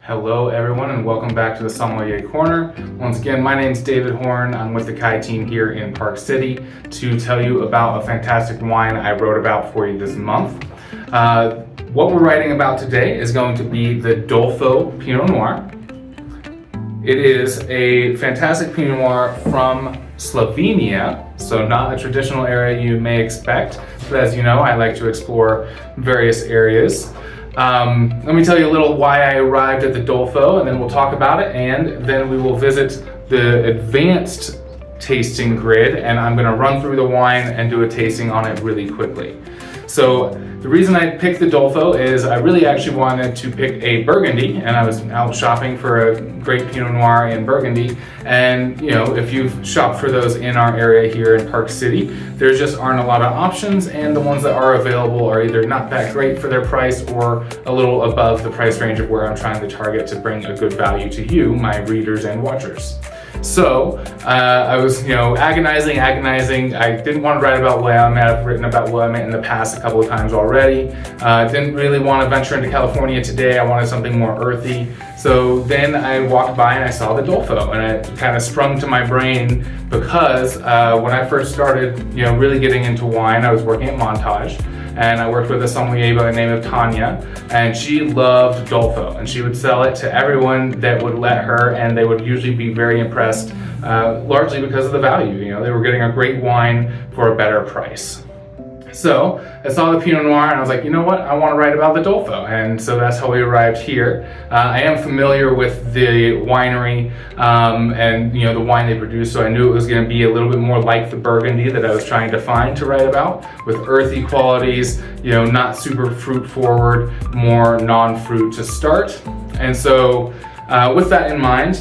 Hello everyone and welcome back to the Sommelier Corner. Once again, my name's David Horn. I'm with the Keye Team here in Park City to tell you about a fantastic wine I wrote about for you this month. What we're writing about today is going to be the Dolfo Pinot Noir. It is a fantastic Pinot Noir from Slovenia, so not a traditional area you may expect, but as you know, I like to explore various areas. Let me tell you a little why I arrived at the Dolfo, and then we'll talk about it, and then we will visit the advanced tasting grid, and I'm going to run through the wine and do a tasting on it really quickly. So the reason I picked the Dolfo is I really actually wanted to pick a Burgundy, and I was out shopping for a great Pinot Noir in Burgundy. And you know, if you've shopped for those in our area here in Park City, there just aren't a lot of options, and the ones that are available are either not that great for their price or a little above the price range of where I'm trying to target to bring a good value to you, my readers and watchers. So I was, agonizing. I didn't want to write about Willamette. I've written about Willamette in the past a couple of times already. Didn't really want to venture into California today. I wanted something more earthy. So then I walked by and I saw the Dolfo, and it kind of sprung to my brain because when I first started, really getting into wine, I was working at Montage. And I worked with a sommelier by the name of Tanya, and she loved Dolfo, and she would sell it to everyone that would let her, and they would usually be very impressed, largely because of the value. They were getting a great wine for a better price. So I saw the Pinot Noir and I was like, you know what, I want to write about the Dolfo, and so that's how we arrived here. I am familiar with the winery and the wine they produce, so I knew it was going to be a little bit more like the Burgundy that I was trying to find to write about, with earthy qualities, not super fruit forward, more non-fruit to start. And so with that in mind,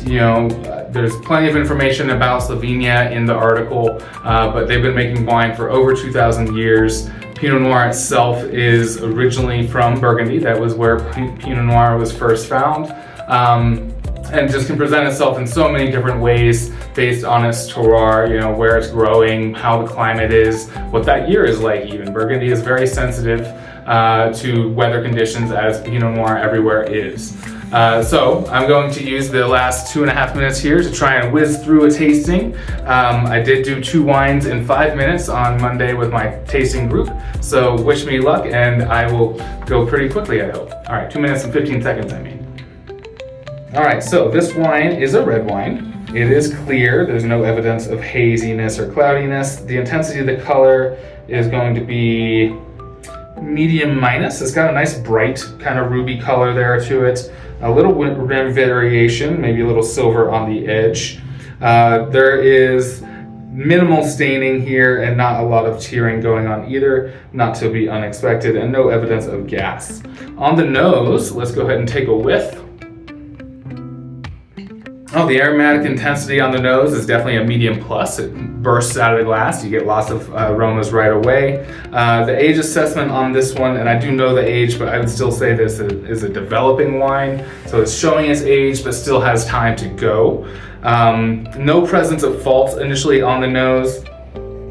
there's plenty of information about Slovenia in the article, but they've been making wine for over 2,000 years. Pinot Noir itself is originally from Burgundy. That was where Pinot Noir was first found, and just can present itself in so many different ways based on its terroir, where it's growing, how the climate is, what that year is like even. Burgundy is very sensitive to weather conditions, as Pinot Noir everywhere is. So I'm going to use the last 2.5 minutes here to try and whiz through a tasting. I did do 2 wines in 5 minutes on Monday with my tasting group, so wish me luck, and I will go pretty quickly, I hope. All right, 2 minutes and 15 seconds, I mean. All right, so this wine is a red wine. It is clear. There's no evidence of haziness or cloudiness. The intensity of the color is going to be medium minus. It's got a nice bright kind of ruby color there to it. A little rim variation, maybe a little silver on the edge. There is minimal staining here and not a lot of tearing going on either, not to be unexpected, and no evidence of gas. On the nose, let's go ahead and take a whiff. Oh, the aromatic intensity on the nose is definitely a medium plus. It bursts out of the glass. You get lots of aromas right away. The age assessment on this one, and I do know the age, but I would still say this is a developing wine. So it's showing its age, but still has time to go. No presence of faults initially on the nose.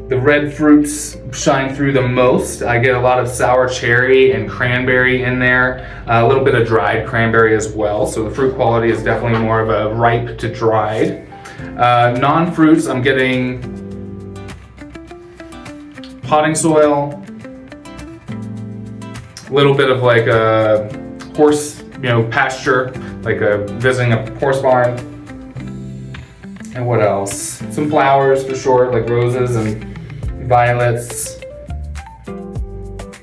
The red fruits shine through the most. I get a lot of sour cherry and cranberry in there, a little bit of dried cranberry as well. So the fruit quality is definitely more of a ripe to dried. Non-fruits, I'm getting potting soil, a little bit of like a horse, pasture, like visiting a horse barn. And what else? Some flowers for sure, like roses and violets.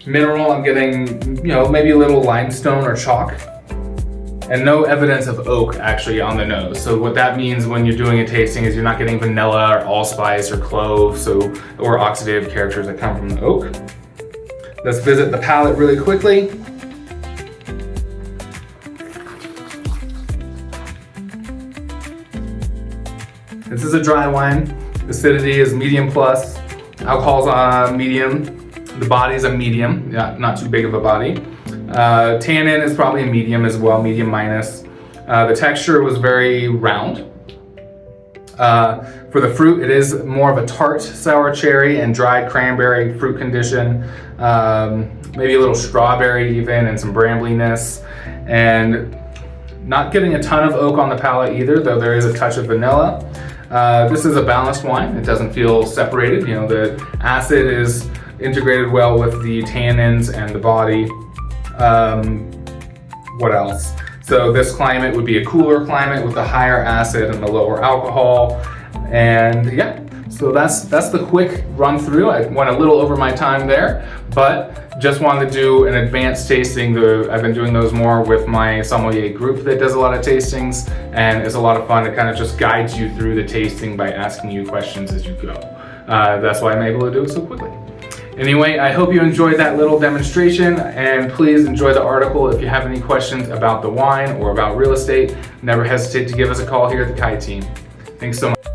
Mineral, I'm getting, maybe a little limestone or chalk. And no evidence of oak actually on the nose. So what that means when you're doing a tasting is you're not getting vanilla or allspice or clove, or oxidative characters that come from the oak. Let's visit the palate really quickly. This is a dry wine. Acidity is medium plus. Alcohol's medium. The body's a medium, not too big of a body. Tannin is probably a medium as well, medium minus. The texture was very round. For the fruit, it is more of a tart sour cherry and dried cranberry fruit condition. Maybe a little strawberry even, and some brambliness. And Not getting a ton of oak on the palate either, though there is a touch of vanilla. This is a balanced wine. It doesn't feel separated. You know, the acid is integrated well with the tannins and the body. What else? So this climate would be a cooler climate with a higher acid and a lower alcohol. And yeah, so that's the quick run through. I went a little over my time there, but just wanted to do an advanced tasting. I've been doing those more with my sommelier group that does a lot of tastings, and it's a lot of fun to kind of just guide you through the tasting by asking you questions as you go. That's why I'm able to do it so quickly. Anyway, I hope you enjoyed that little demonstration, and please enjoy the article. If you have any questions about the wine or about real estate, never hesitate to give us a call here at the Keye Team. Thanks so much.